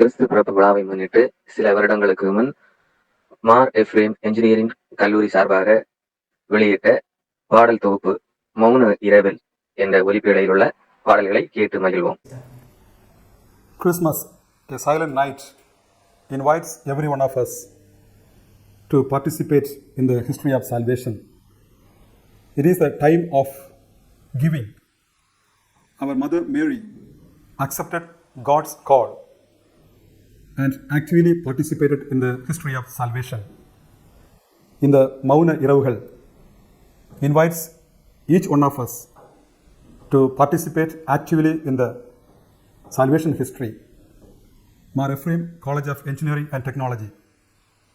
கிறிஸ்து பிறப்பு விழாவை முன்னிட்டு சில வருடங்களுக்கு முன் மார் எஃப்ரேம் என்ஜினியரிங் கல்லூரி சார்பாக வெளியிட்ட பாடல் தொகுப்பு மௌன இரவில் என்ற ஒலிப்பேழையில் உள்ள பாடல்களை கேட்டு மகிழ்வோம். Christmas, a silent night, invites every one of us to participate in the history of salvation. It is a time of giving. Our Mother Mary accepted God's call and actively participated in the history of salvation. In the Mauna Iravugal invites each one of us to participate actively in the salvation history. Mar Ephraim College of Engineering and Technology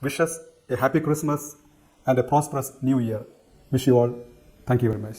wishes a happy Christmas and a prosperous new year. Wish you all. Thank you very much.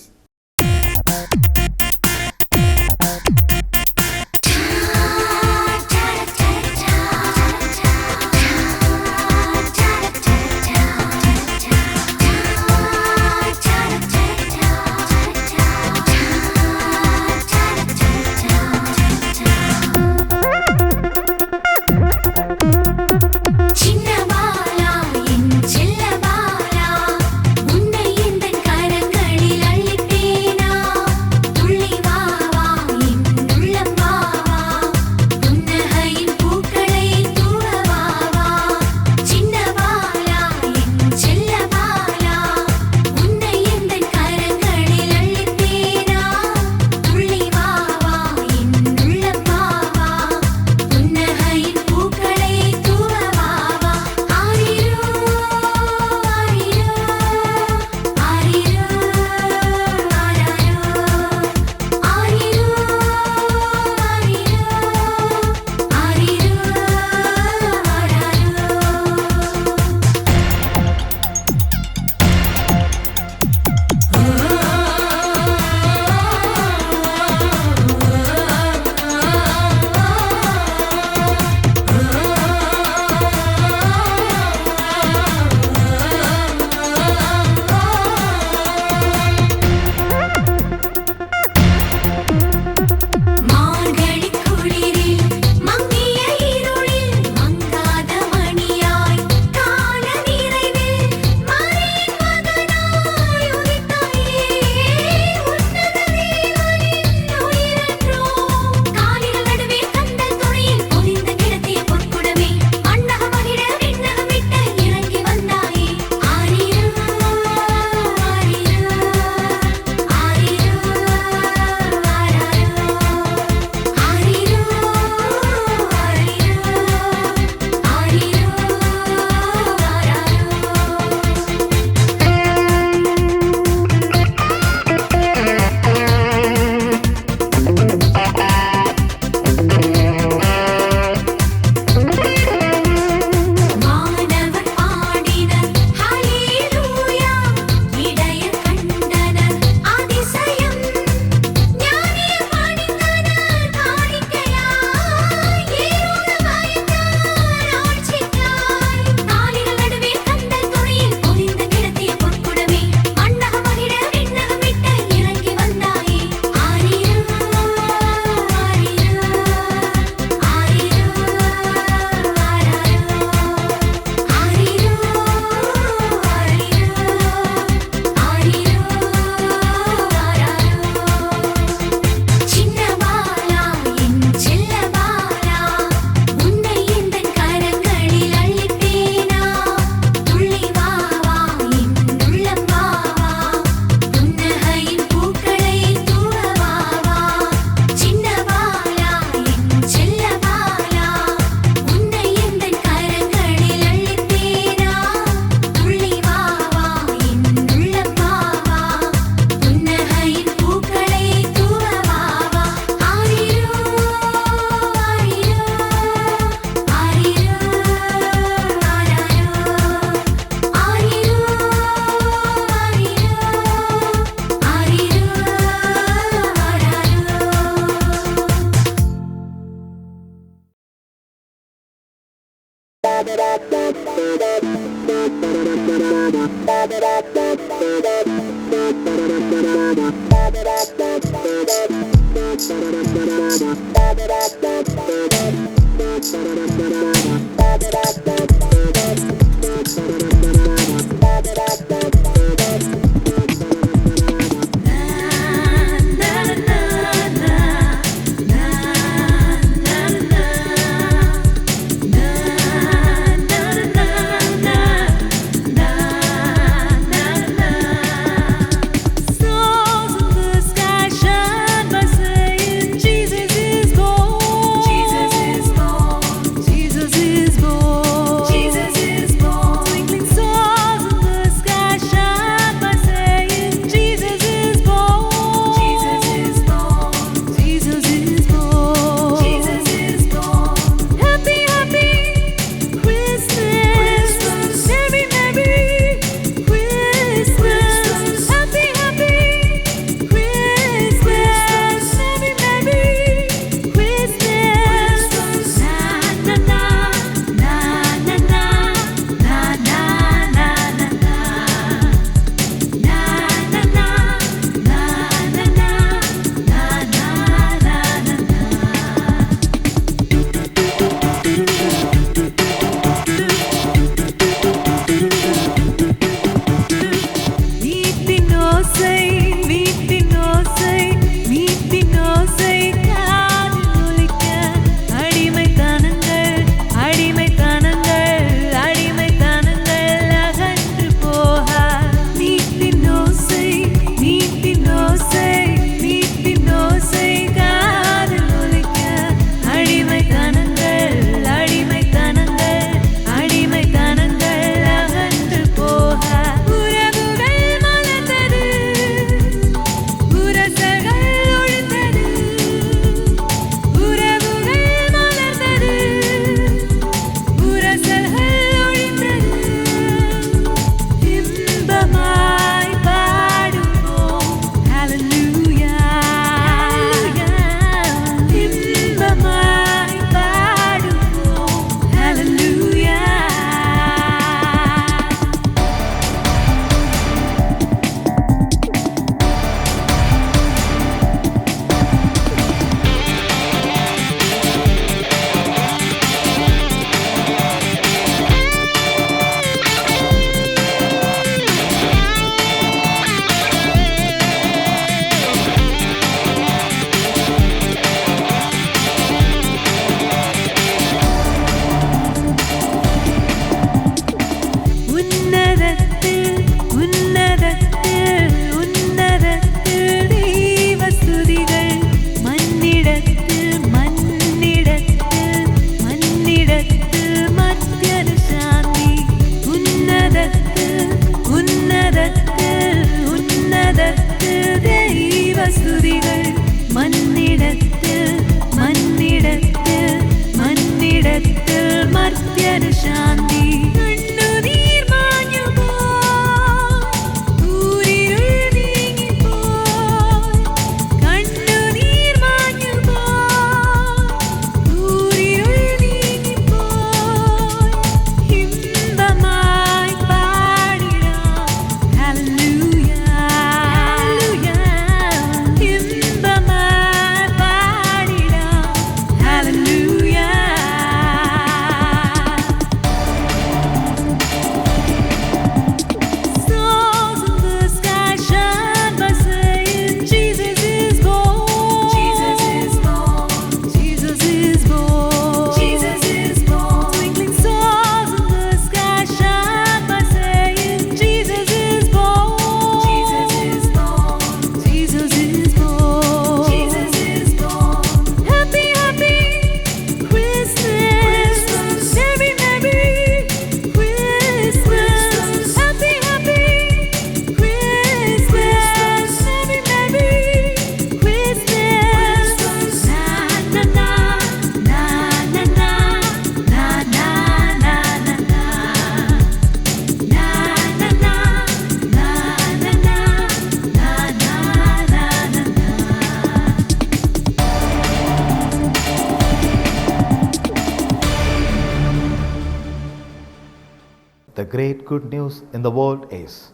The great good news in the world is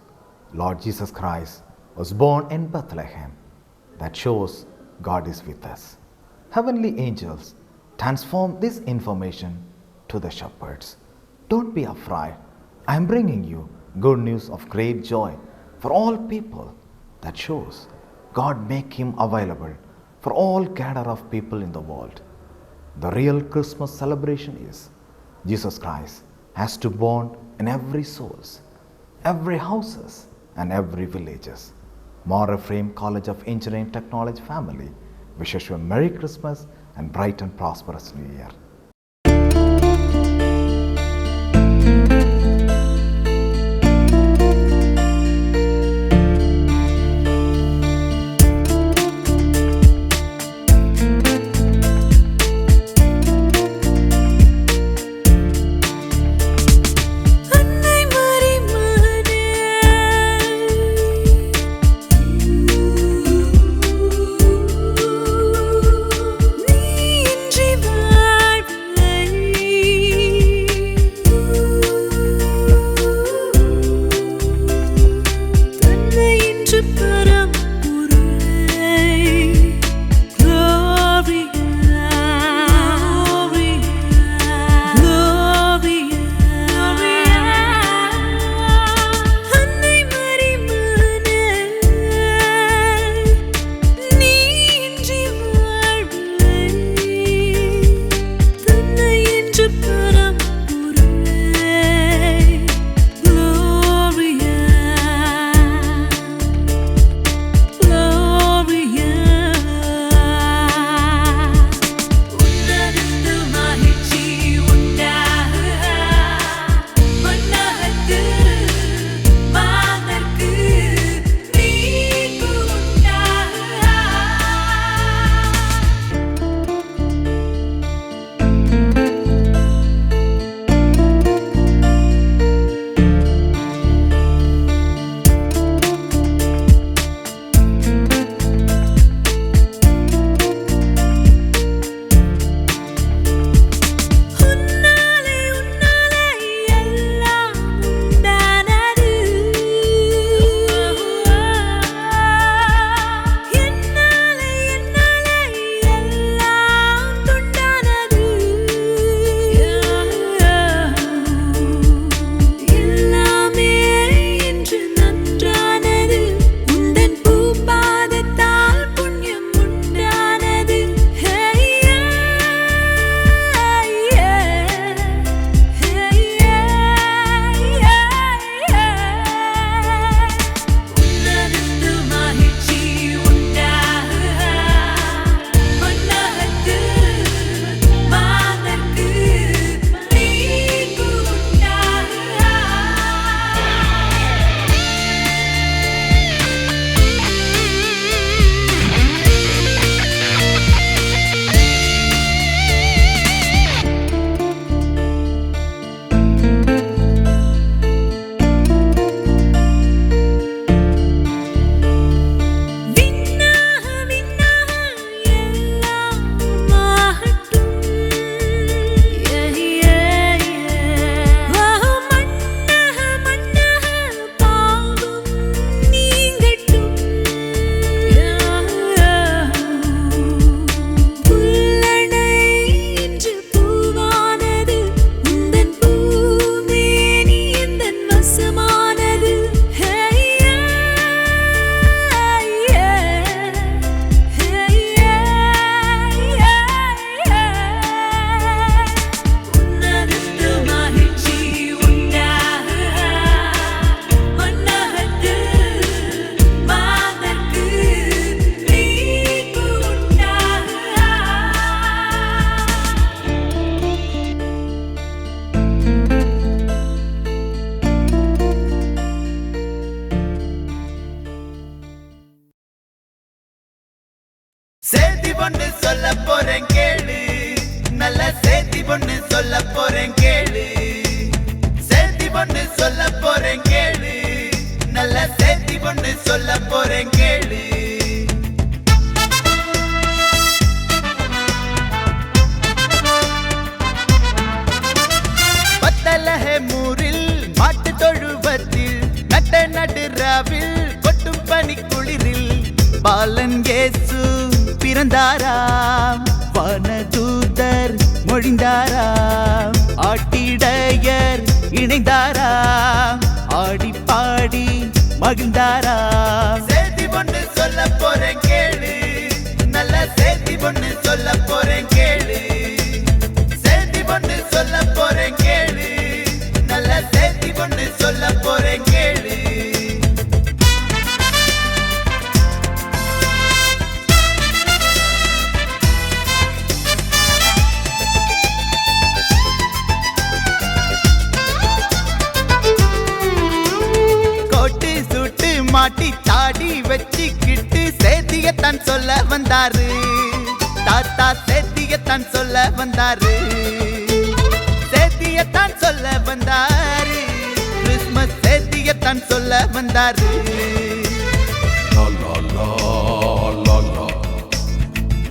Lord Jesus Christ was born in Bethlehem. That shows God is with us. Heavenly angels transform this information to the shepherds. Don't be afraid. I am bringing you good news of great joy for all people. That shows God make him available for all gather of people in the world. The real Christmas celebration is Jesus Christ has to born in every souls, every houses and every villages. Mar Ephraim College of Engineering Technology family wishes you a Merry Christmas and bright and prosperous New Year. சேதி பொண்ணு சொல்ல போறேன் கேளு, நல்ல சேதி பொண்ணு சொல்ல போறேன் கேளு. சேதி பொண்ணு சொல்ல போறேன் கேளு, நல்ல சேதி பொண்ணு சொல்ல போறேன் கேளு. பத்தலஹமூரில் மாட்டு தொழுவத்தில் நட்ட நடுராவில் கொட்டும் பனி குளிரில் பாலன் இயேசு பிறந்தாராம். வானதூதர் மொழிந்தாராம். ஆட்டிடையர் இணைந்தாராம். ஆடி பாடி மகிழ்ந்தாராம். சேதி பொண்ணு சொல்ல போறேன் கேளு, நல்ல சேதி பொண்ணு சொல்ல போறேன் கேளு. சேதி பொண்ணு சொல்ல போறேன் கேளு, நல்ல சேதி பொண்ணு சொல்ல போறேன் கேளு. கோட்டு சுட்டு மாட்டி தாடி வச்சுக்கிட்டு சேத்தியத்தான் சொல்ல வந்தாரு. தாத்தா சேத்தியத்தான் சொல்ல வந்தாரு. சேத்தியத்தான் சொல்ல வந்தாரு. கிறிஸ்மஸ் சேத்தியத்தான் சொல்ல வந்தாரு. La la la la la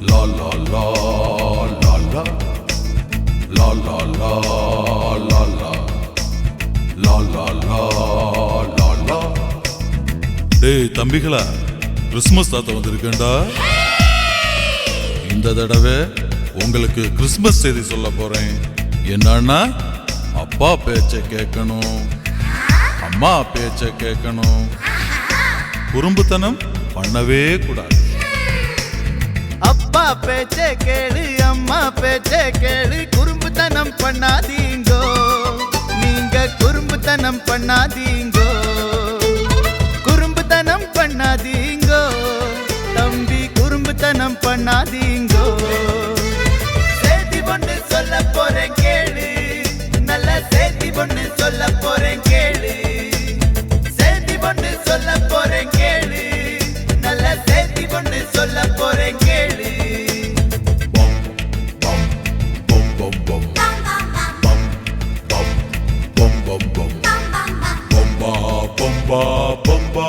la la la la la la la la la la la la la. டேய் தம்பிகளா, கிறிஸ்மஸ் தாத்தா வந்திருக்கேன்டா. இந்த தடவை உங்களுக்கு கிறிஸ்மஸ் செய்தி சொல்ல போறேன். என்னன்னா, அப்பா பேச்ச கேட்கணும், அம்மா பேச்ச கேட்கணும், குறும்புத்தனம் பண்ணவே கூடாது. அப்பா பேச்ச கேளு, அம்மா பேச்ச கேளு, குறும்புத்தனம் பண்ணாதீங்கோ. நீங்க குறும்புத்தனம் பண்ணாதீங்கோ. குறும்புத்தனம் பண்ணாதீங்கோ தம்பி, குறும்புத்தனம் பண்ணாதீங்கோ. சேதி பொண்ணு சொல்ல போறேன் கேளு, நல்ல சேதி பொண்ணு சொல்ல போறேன் கேளு. சேதி பொண்ணு சொல்ல போறேன் கேளு, நல்ல சேதி பொண்ணு சொல்ல போறேன் கேளு. Bum bum bum bum bum bum bum bum bomba bomba bomba.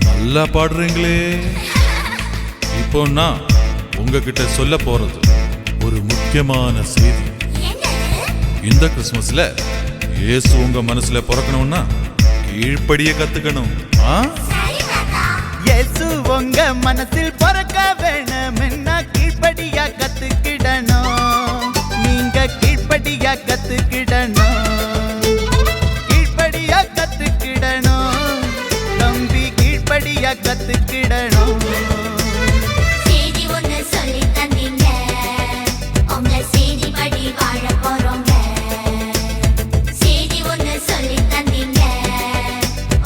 நல்லா பாடுறீங்களே. இப்போ நான் உங்ககிட்ட சொல்ல போறது ஒரு முக்கியமான செய்தி. இந்த கிறிஸ்மஸ்ல இயேசு உங்க மனசுல பிறக்கணும்னா கீழ்ப்படிய கத்துக்கணும். இயேசு உங்க மனசில் பிறக்க வேணும்னா கீழ்ப்படியா கத்துக்கிடணும். நீங்க கீழ்ப்படியா கத்துக்கிடணும். கீழ்ப்படியா கத்துக்கிடணும் தம்பி, கீழ்ப்படியா கத்துக்கிடணும். சேதி ஒண்ணு சொல்லி தந்தீங்க, உங்க சேதி படி வாழ போறோங்க. சேதி ஒண்ணு சொல்லி தந்தீங்க,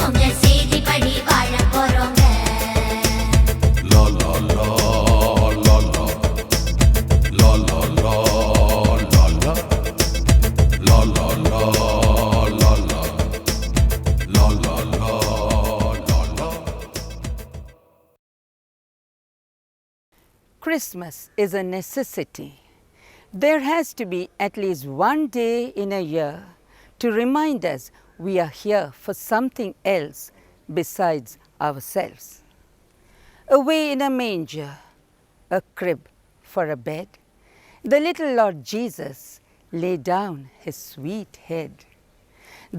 உங்க சேதி படி வாழ போறோங்க. La la la la la la la la la la la la la la la la la la la. Christmas is a necessity. There has to be at least one day in a year to remind us we are here for something else besides ourselves. Away in a manger, a crib for a bed, the little Lord Jesus lay down his sweet head.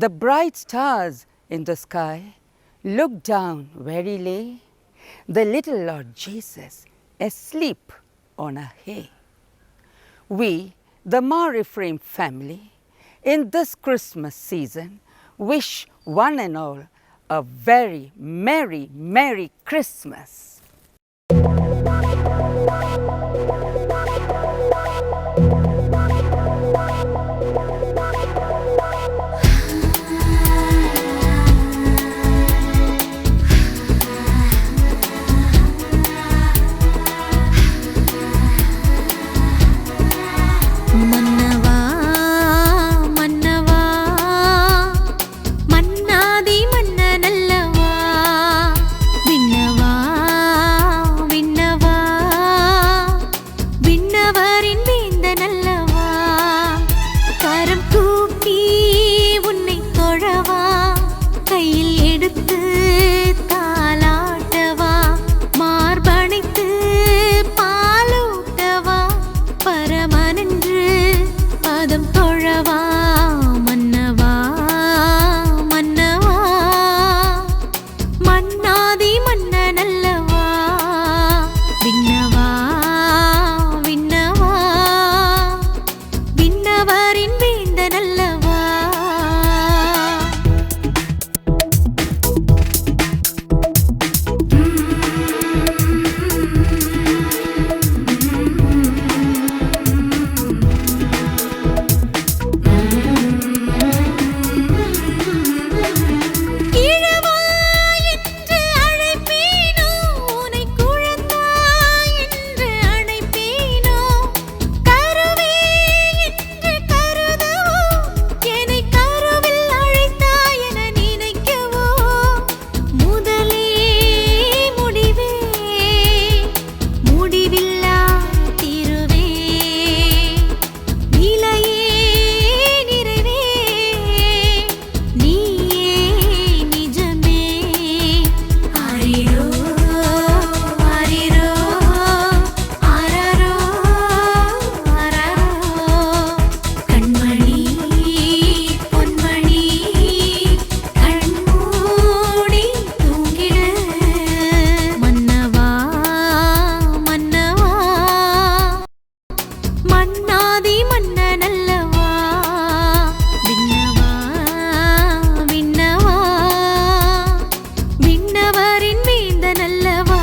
The bright stars in the sky looked down where he lay, the little Lord Jesus asleep on a hay. We, the Mar Ephraim family, in this Christmas season, wish one and all a very merry, merry Christmas. மன்னவா மன்னவா மன்னாதி மன்னனல்லவா விண்ணவா விண்ணவா மன்னாதி மன்னனல்லவா விண்ணவா விண்ணவா விண்ணவரின் வேந்தனல்லவா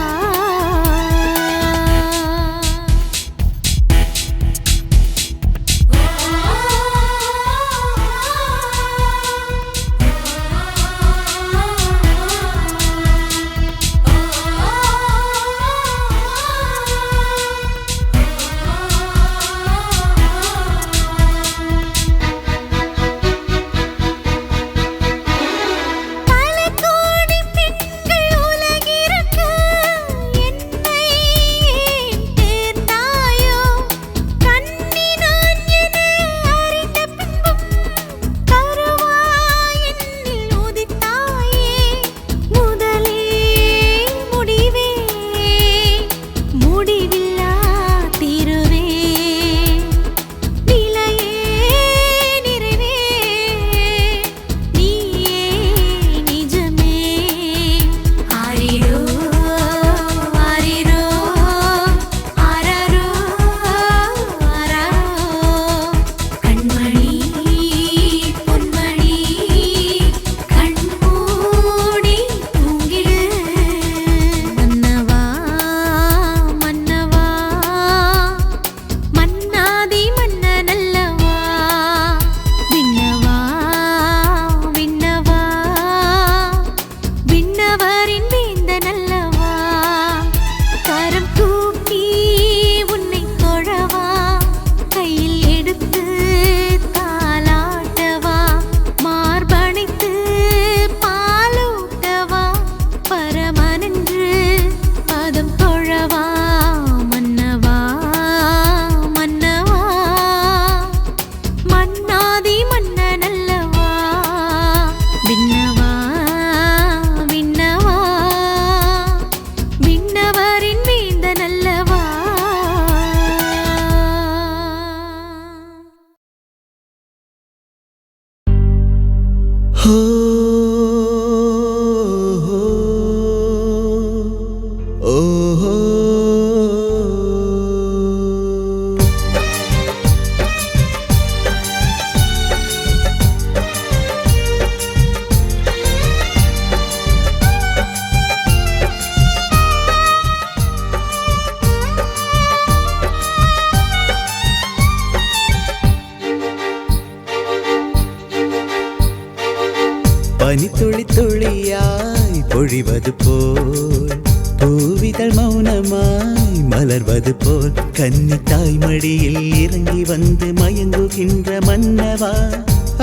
பனித்துளி துளியாய் பொழிவது போல் பூவிதழ் மௌனமாய் மலர்வது போல் கன்னி தாய்மடியில் இறங்கி வந்து மயங்குகின்ற மன்னவா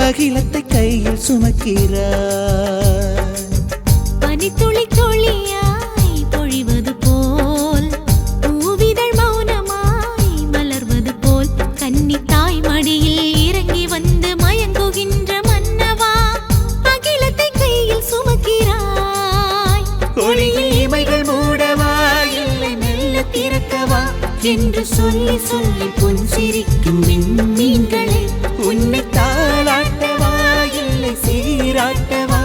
அகிலத்தை கையில் சுமக்கிறார். பனித்துளி துளியாய் பொழிவது போல் பூவிதழ் மௌனமாய் மலர்வது போல் கன்னி தாய் மடியில் இறங்கி வந்து மயங்குகின்ற மன்னவா அகிலத்தை கையில் சுமக்கிறாய். ஒளியில் இமைகள் மூடவா இல்லை மெல்ல திறக்கவா என்று சொல்லி சொல்லி புன்சிரிக்கும் விண்மீன்களே உன்னை தாளாட்டவா இல்லை சீராட்டவா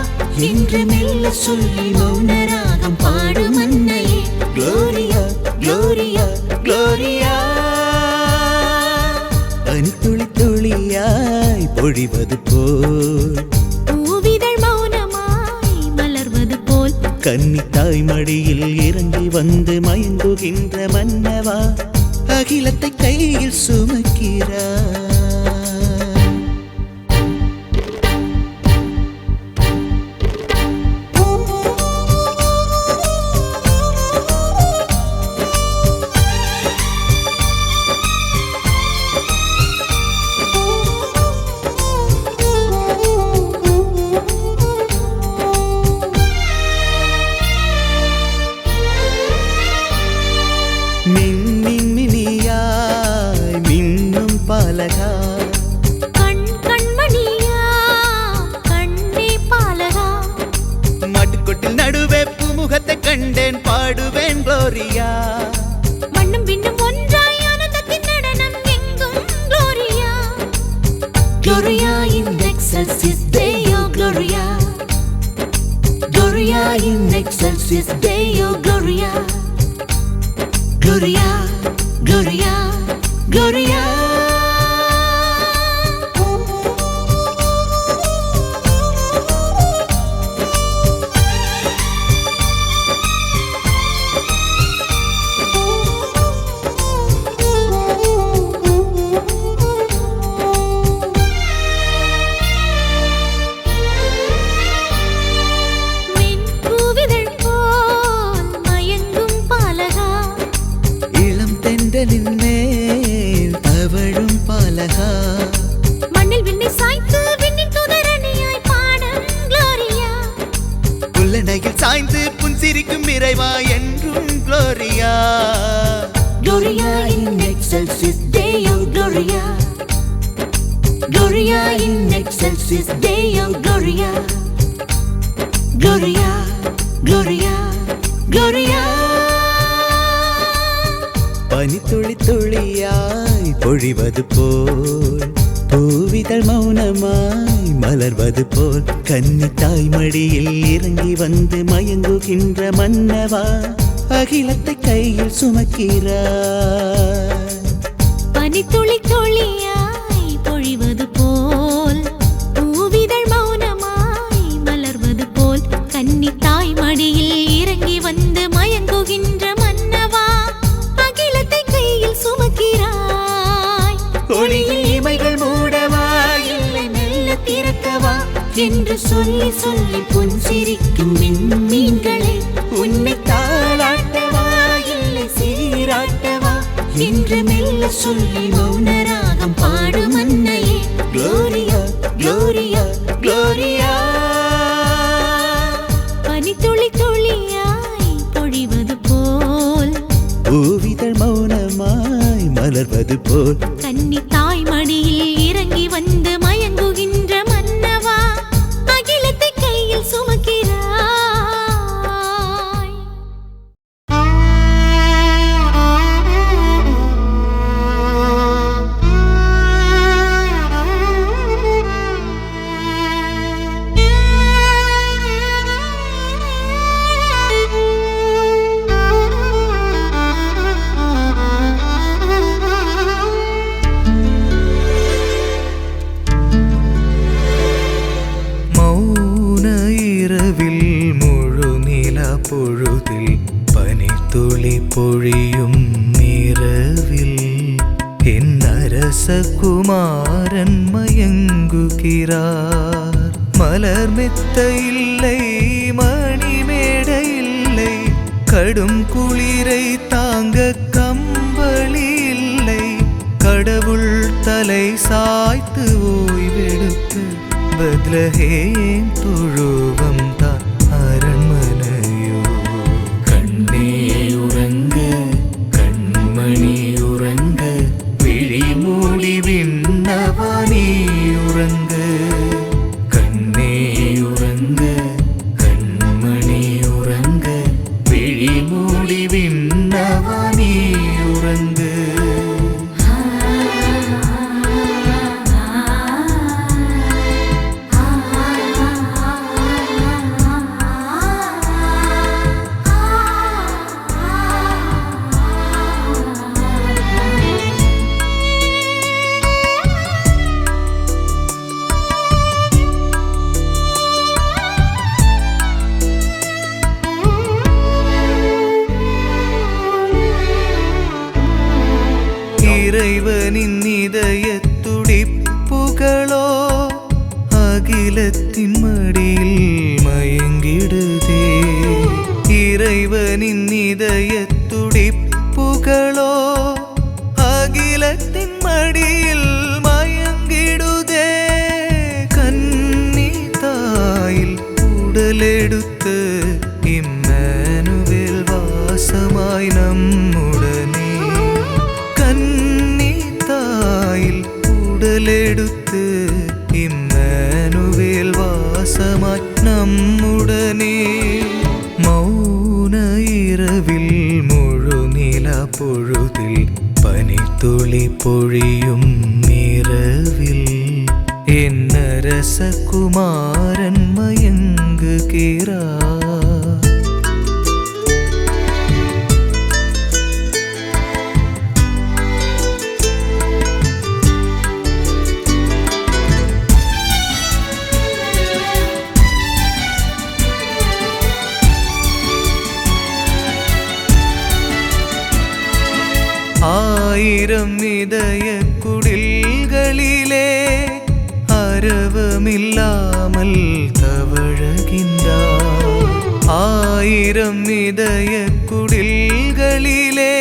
என்று மெல்ல சொல்லி மௌனராகம் பாடும் அன்னையே க்ளோரியா க்ளோரியா க்ளோரியா. பனித்துளி துளியாய் பொழிவது போல் பூவிதழ் மௌனமாய் மலர்வது போல் கன்னி தாய்மடியில் இறங்கி வந்து மயங்குகின்ற மன்னவா அகிலத்தை கையில் சுமக்கிறார். மின்மினியாய் மின்னும் பாலகா கண் கண்மணியா கண்ணே பாலகா மாட்டுக்கொட்டில் நடுவே புமுகத்தை கண்டேன் பாடுவேன் க்ளோரியா. மண்ணும் விண்ணும் ஒன்றாய் ஆனந்தத்தின் நடனம் எங்கும் Gloria. Gloria in excelsis Deo Gloria. Gloria in excelsis Deo Gloria. Gloria, Gloria, Gloria. அழகா மண்ணில் விண்ணை சாய்த்து விண்ணின் தூதரணியாய் பாடும் குளோரியா புல்லணையில் சாய்ந்து புன்சிரிக்கும் இறைவா என்றும் Gloria Gloria in excelsis Deo Gloria Gloria in excelsis Deo Gloria Gloria Gloria Gloria பனித்துளி துளியாய் பொழிவது போல் பூவிதழ் மௌனமாய் மலர்வது போல் கன்னி தாய்மடியில் இறங்கி வந்து மயங்குகின்ற மன்னவா அகிலத்தை கையில் சுமக்கிறார் பனித்துளி துளியாய் பொழிவது போல் பூவிதழ் மௌனமாய் மலர்வது போல் கன்னி தாய் மடியில் இறங்கி வந்து மயங்குகின்ற மன்னவா அகிலத்தை கையில் சுமக்கிறாய் ஒளியில் இமைகள் மூடவா இல்லை மெல்ல திறக்கவா என்று சொல்லி சொல்லி புன்சிரிக்கும் மீன்களை உன்னை தாளாட்டவா இல்லை சீராட்டவா என்று மெல்ல சொல்லி மௌனராகம் பாடும் அன்னையே குளோரியா குளோரியா குளோரியா பனித்துளி துளியாய் பொழிவது போல் பூவிதழ் மௌனமாய் மலர்வது போல் கன்னி தாய் மடியில் இறங்கி வந்து மயங்குகின்ற மன்னவா அகிலத்தை கையில் சுமக்கிறாய் மௌன இரவில் முழுநில பொழுதில் பனித்துளி பொழியும் இரவில் என் அரச குமாரன் மயங்குகிறார் மலர் மெத்த இல்லை மணிமேட இல்லை கடும் குளிரை தாங்க கம்பளி இல்லை கடவுள் தலை சாய்த்து ஓய்வெடுக்க பத்லஹேம் தொழுவம் தான் அரண்மனையோ கண்ணே உறங்க கண்மணி உறங்க விழி மூடி விண்ணவா நீ உறங்க கண்ணே உறங்க கண்மணி உறங்க விழி மூடி விண்ணவா நீ உறங்க இறைவனின் இதய துடிப்புகளோ அகிலத்தின் மடியில் மயங்கிடுதே இறைவனின் இதய துடிப்புகளோ அகிலத்தின் மடியில் மயங்கிடுதே கன்னி தாயில் உடலெடுத்து இம்மானுவேல் வாசமாய் நம்முடனே கன்னி தாயில் உடலெடுத்து இம்மானுவேல் வாசமாய் நம்முடனே மௌன இரவில் முழுநில பொழுதில் பனித்துளி பொழியும் இரவில் என் அரச குமாரன் மயங்குகிறார் ஆயிரம் இதய குடில்களிலே அரவமில்லாமல் தவழகின்றார் ஆயிரம் இதய குடில்களிலே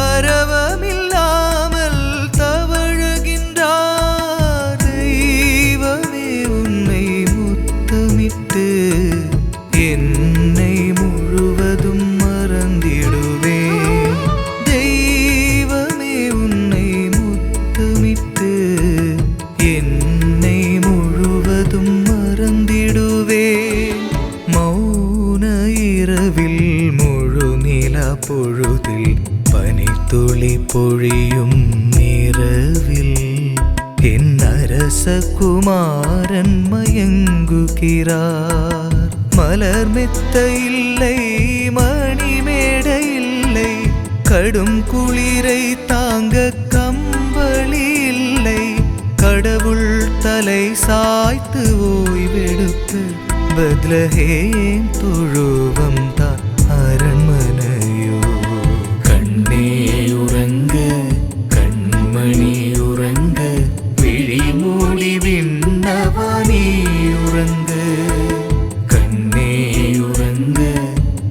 அரவமில்லாமல் தவழகின்றார் பொழியும் இரவில் என் அரசகுமாரன் மயங்குகிறார். மலர் மெத்த இல்லை, மணிமேட இல்லை, கடும் குளிரை தாங்க கம்பளி இல்லை. கடவுள் தலை சாய்த்து ஓய்வெடுத்து பெத்லஹேம் தொழுவம் தான் அரண்மனையோ. கண்ணே உறங்க, கண்மணி உறங்க, விழி மூடி விண்ணவா நீ உறங்க. கண்ணே உறங்க,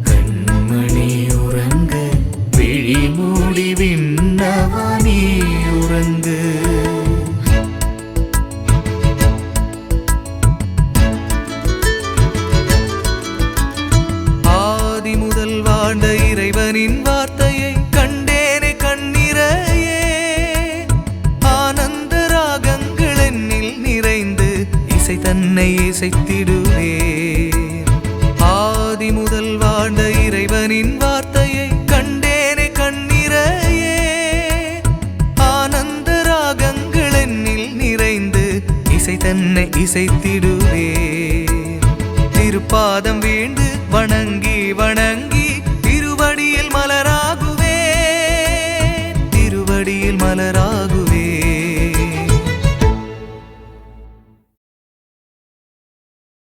கண்மணி உறங்க, விழி மூடி விண்ணவா நீ உறங்க. ஆதி முதல் வாழ்ந்த இறைவனின் வார்த்தையை கண்டேனே கண்ணிறையே. ஆனந்த ராகங்கள் என்னில் நிறைந்து இசை தன்னை இசைத்திடுவேன். ஆதி முதல் வாழ்ந்த இறைவனின் வார்த்தையை கண்டேனே கண்ணிறையே. ஆனந்த ராகங்கள் என்னில் நிறைந்து இசை தன்னை இசைத்திடுவேன். திருப்பாதம் வீழ்ந்து வணங்கி வணங்கி